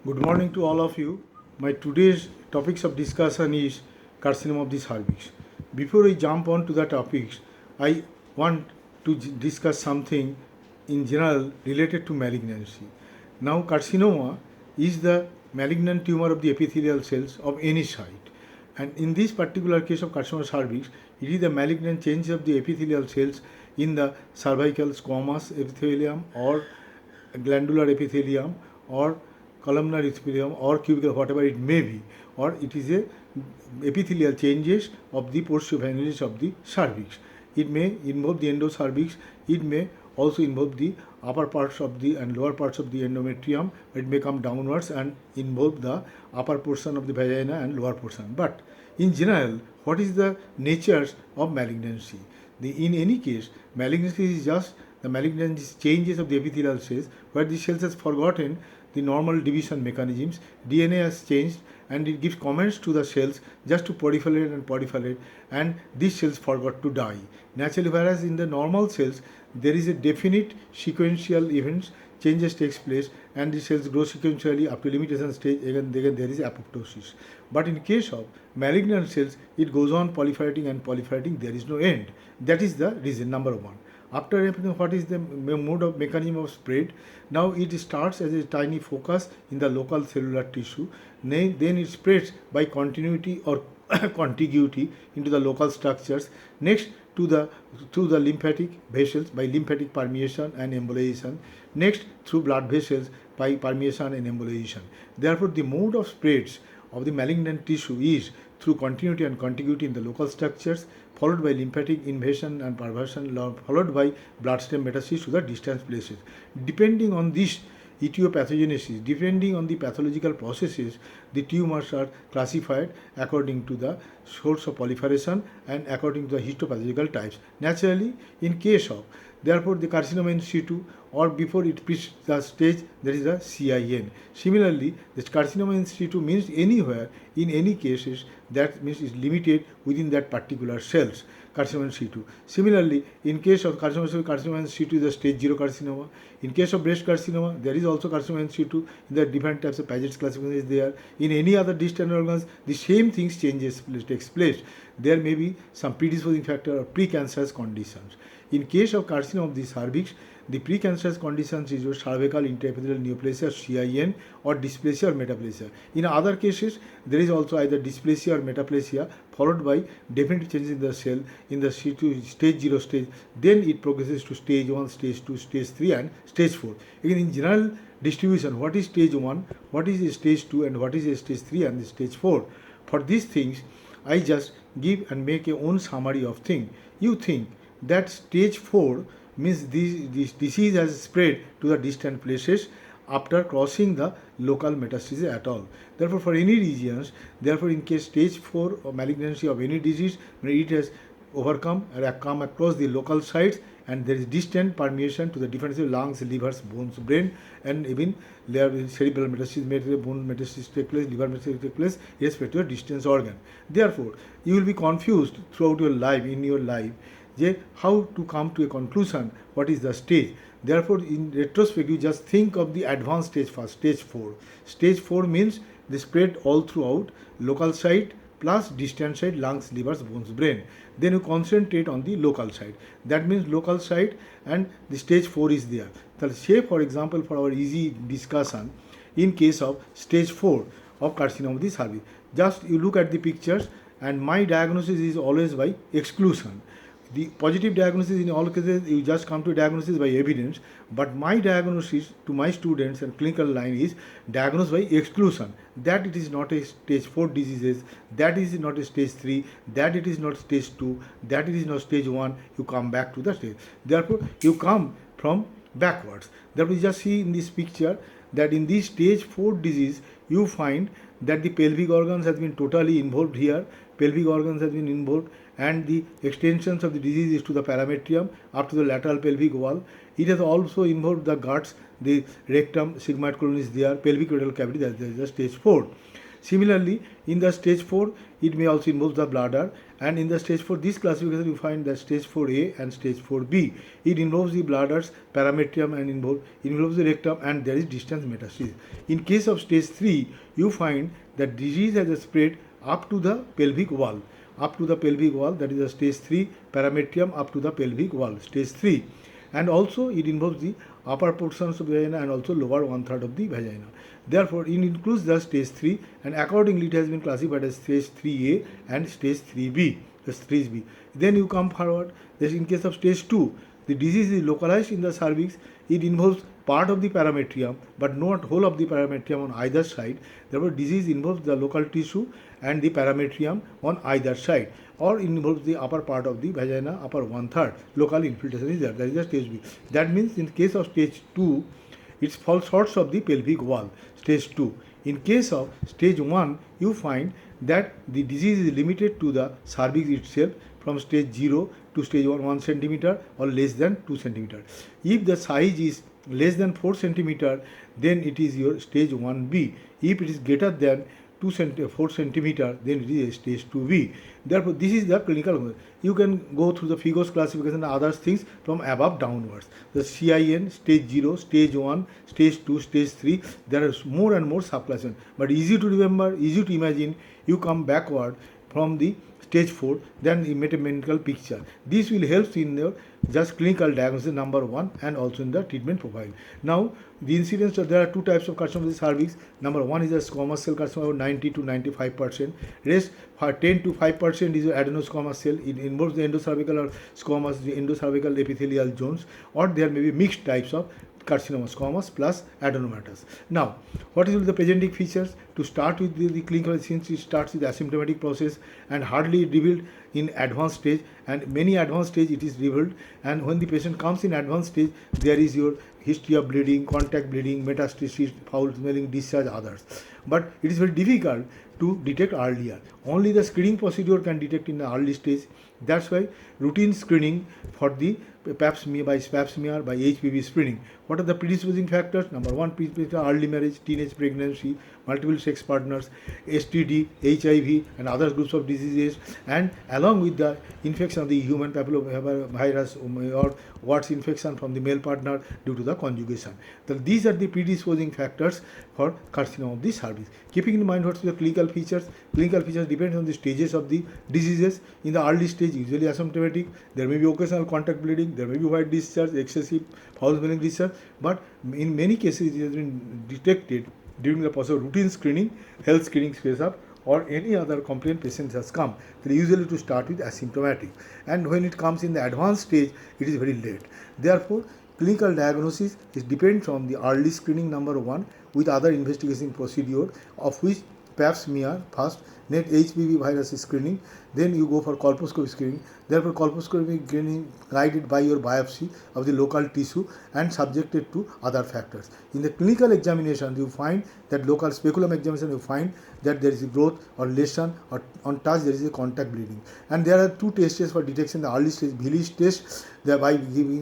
Good morning to all of you. My today's topics of discussion is carcinoma of the cervix. Before I jump on to the topics, I want to discuss something in general related to malignancy. Now, carcinoma is the malignant tumor of the epithelial cells of any site. And in this particular case of carcinoma cervix, it is the malignant change of the epithelial cells in the cervical squamous epithelium or glandular epithelium or columnar epithelium or cubicle, whatever it may be, or it is a epithelial changes of the porciovenules of the cervix. It may involve the endocervix, it may also involve the upper parts of the and lower parts of the endometrium. It may come downwards and involve the upper portion of the vagina and lower portion. But in general, what is the nature of malignancy? In any case, malignancy is just the malignant changes of the epithelial cells where the cells has forgotten the normal division mechanisms. DNA has changed and it gives commands to the cells just to proliferate, and these cells forgot to die. Naturally, whereas in the normal cells there is a definite sequential events, changes takes place and the cells grow sequentially up to limitation stage, again there is apoptosis. But in case of malignant cells, it goes on proliferating, there is no end. That is the reason, number one. After everything, what is the mode of mechanism of spread? Now it starts as a tiny focus in the local cellular tissue, then it spreads by continuity or contiguity into the local structures. Next through the lymphatic vessels by lymphatic permeation and embolization. Next through blood vessels by permeation and embolization. Therefore, the mode of spreads of the malignant tissue is through continuity and contiguity in the local structures, followed by lymphatic invasion and pervasion, followed by bloodstream metastasis to the distant places. Depending on this etiopathogenesis, depending on the pathological processes, the tumors are classified according to the source of proliferation and according to the histopathological types. Naturally, in case of, therefore, the carcinoma in situ or before it reaches the stage, there is a CIN. Similarly, this carcinoma in situ means anywhere, in any cases, that means is limited within that particular cells. Carcinoma in situ. Similarly, in case of carcinoma in situ is a stage 0 carcinoma. In case of breast carcinoma, there is also carcinoma in situ. In the different types of Paget's classification is there. In any other distant organs, the same things takes place. There may be some predisposing factor or precancerous conditions. In case of carcinoma of the cervix, the precancerous conditions is your cervical intraepithelial neoplasia, CIN, or dysplasia or metaplasia. In other cases, there is also either dysplasia or metaplasia followed by definite changes in the cell in the situ stage 0 stage. Then it progresses to stage 1, stage 2, stage 3 and stage 4. Again, in general distribution, what is stage 1, what is stage 2 and what is stage 3 and stage 4. For these things, I just give and make a own summary of thing. You think that stage 4 means this disease has spread to the distant places after crossing the local metastasis at all. Therefore, for any regions, therefore in case stage 4 of malignancy of any disease, it has overcome or come across the local sites and there is distant permeation to the different lungs, livers, bones, brain, and even there is cerebral metastasis, bone metastasis take place, liver metastasis take place, irrespective to a distant organ. Therefore, you will be confused throughout your life, in your life, how to come to a conclusion, what is the stage. Therefore, in retrospect, you just think of the advanced stage first, stage 4. Stage 4 means the spread all throughout, local site plus distant site, lungs, livers, bones, brain. Then you concentrate on the local site. That means local site and the stage 4 is there. So, say for example, for our easy discussion, in case of stage 4 of carcinoma of the cervix, just you look at the pictures and my diagnosis is always by exclusion. The positive diagnosis in all cases, you just come to diagnosis by evidence, but my diagnosis to my students and clinical line is diagnosed by exclusion. That it is not a stage 4 diseases, that is not a stage 3, that it is not stage 2, that it is not stage 1, you come back to the stage. Therefore, you come from backwards. Therefore, you just see in this picture that in this stage 4 disease, you find that the pelvic organs has been totally involved here, pelvic organs has been involved, and the extensions of the disease is to the parametrium up to the lateral pelvic wall. It has also involved the guts, the rectum, sigmoid colon is there, pelvic radial cavity, that is the stage 4. Similarly, in the stage 4, it may also involve the bladder, and in the stage 4, this classification you find that stage 4A and stage 4B. It involves the bladder's parametrium and involves the rectum, and there is distant metastasis. In case of stage 3, you find that disease has spread up to the pelvic wall. That is the stage 3 parametrium up to the pelvic wall, stage 3. And also it involves the upper portions of the vagina and also lower 1/3 of the vagina. Therefore, it includes the stage 3, and accordingly it has been classified as stage 3A and stage 3B. Stage B. Then you come forward. In case of stage 2, the disease is localized in the cervix. It involves part of the parametrium, but not whole of the parametrium on either side. Therefore, disease involves the local tissue and the parametrium on either side, or involves the upper part of the vagina, upper 1/3. Local infiltration is there. That is the stage B. That means in case of stage 2, it falls short of the pelvic wall, stage 2. In case of stage 1, you find that the disease is limited to the cervix itself from stage 0 to stage 1 centimeter or less than 2 centimeter. If the size is less than 4 centimeter, then it is your stage 1B. If it is greater than 4 centimeter, then it is stage 2B. Therefore, this is the clinical. You can go through the Figos classification and other things from above downwards. The CIN, stage 0, stage 1, stage 2, stage 3, there are more and more subclasses. But easy to remember, easy to imagine, you come backward from the stage 4, then you make a mental picture. This will help in your just clinical diagnosis number 1 and also in the treatment profile. Now, the incidence there are two types of carcinoma of the cervix. Number 1 is a squamous cell carcinoma, 90 to 95%. Rest 10 to 5% is adenosquamous cell. It involves the endocervical or squamous, the endocervical epithelial zones, or there may be mixed types of carcinoma, squamous plus adenomatous. Now, what is the presenting features? To start with the clinical, since it starts with asymptomatic process and hardly revealed in advanced stage, and many advanced stage it is revealed, and when the patient comes in advanced stage, there is your history of bleeding, contact bleeding, metastasis, foul smelling, discharge, others. But it is very difficult to detect earlier. Only the screening procedure can detect in the early stage. That's why routine screening for the pap smear by HPV screening. What are the predisposing factors? Number 1, early marriage, teenage pregnancy, multiple sex partners, STD, HIV, and other groups of diseases, and along with the infection of the human papillomavirus or Warts infection from the male partner due to the conjugation. So these are the predisposing factors for carcinoma of the cervix. Keeping in mind what's the clinical features? Clinical features depend on the stages of the diseases. In the early stage, usually asymptomatic, there may be occasional contact bleeding, there may be white discharge, excessive foul smelling discharge, but in many cases it has been detected during the process of routine screening, health screening phase up, or any other complaint patient has come. They usually to start with asymptomatic, and when it comes in the advanced stage, it is very late. Therefore, clinical diagnosis is depends on the early screening number 1 with other investigation procedure, of which pap smear first, then HPV virus screening, then you go for colposcopy screening. Therefore, colposcopy screening guided by your biopsy of the local tissue and subjected to other factors. In the clinical examination, you find that local speculum examination, you find that there is a growth or lesion, or on touch there is a contact bleeding. And there are two tests for detection: the early stage Village test, thereby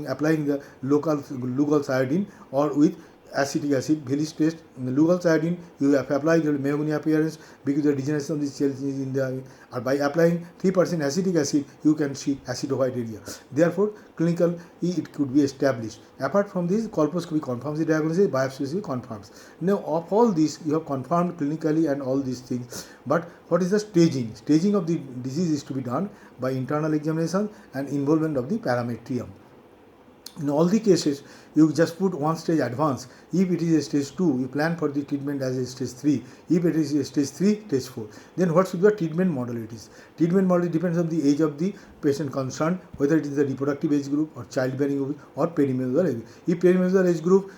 applying the local Lugol's iodine, or with acetic acid. Village test, in the Lugol's iodine, you have applied your Mahogany appearance because the degeneration of the cells is in the, or by applying 3% acetic acid, you can see acidophile area. Therefore, clinical it could be established. Apart from this, colposcopy confirms the diagnosis, biopsy confirms. Now, of all this, you have confirmed clinically and all these things. But what is the staging? Staging of the disease is to be done by internal examination and involvement of the parametrium. In all the cases, you just put one stage advance. If it is a stage 2, you plan for the treatment as a stage 3. If it is a stage 3, stage 4. Then what should be the treatment modalities? Treatment modality depends on the age of the patient concerned, whether it is the reproductive age group or childbearing age or perimenstrual age. If perimenstrual age group,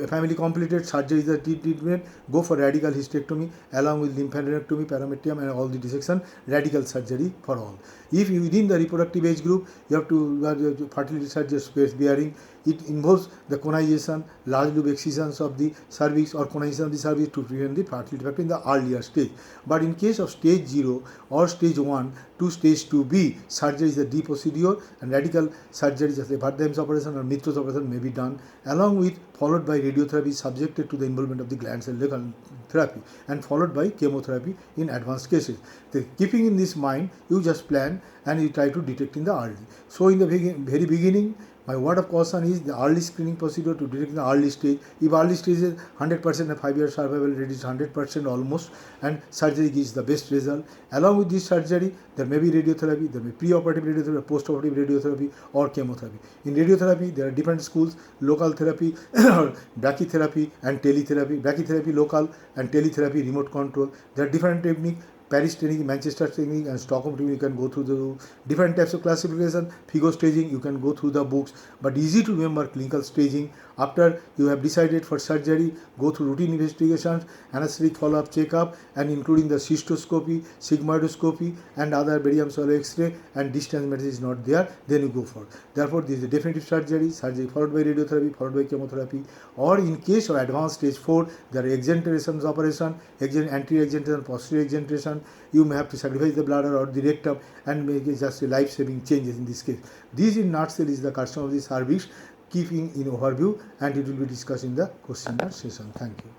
family completed, surgery is the treatment, go for radical hysterectomy along with lymphadenectomy, parametrium, and all the dissection, radical surgery for all. If within the reproductive age group, you have to fertility surgery, space bearing, it involves the conization, large loop excisions of the cervix or conization of the cervix to prevent the fertility defect in the earlier stage. But in case of stage 0 or stage 1 to stage 2B, surgery is the D procedure, and radical surgery such as Barthelme's operation or Mitro's operation may be done, along with followed by radiotherapy subjected to the involvement of the gland cell therapy, and followed by chemotherapy in advanced cases. Keeping in this mind, you just plan and you try to detect in the early. So in the very beginning, my word of caution is the early screening procedure to detect in the early stage. If early stage is 100% and 5-year survival rate is 100% almost, and surgery gives the best result. Along with this surgery, there may be radiotherapy, there may be pre-operative radiotherapy, post-operative radiotherapy, or chemotherapy. In radiotherapy, there are different schools: local therapy, brachytherapy, and teletherapy. Brachytherapy local and teletherapy remote control. There are different techniques: Paris technique, Manchester technique, and Stockholm technique. You can go through the different types of classification. Figo staging, you can go through the books, but easy to remember clinical staging. After you have decided for surgery, go through routine investigations, anesthetic follow-up checkup, and including the cystoscopy, sigmoidoscopy, and other barium swallow X-ray, and distance medicine is not there, then you go for. Therefore, this is a definitive surgery followed by radiotherapy, followed by chemotherapy, or in case of advanced stage 4, there are exenterations operation, anterior exenteration, posterior exenteration. You may have to sacrifice the bladder or the rectum and make it just a life-saving changes in this case. This in nutshell is the carcinoma of the cervix, keeping in overview, and it will be discussed in the question and answer session. Thank you.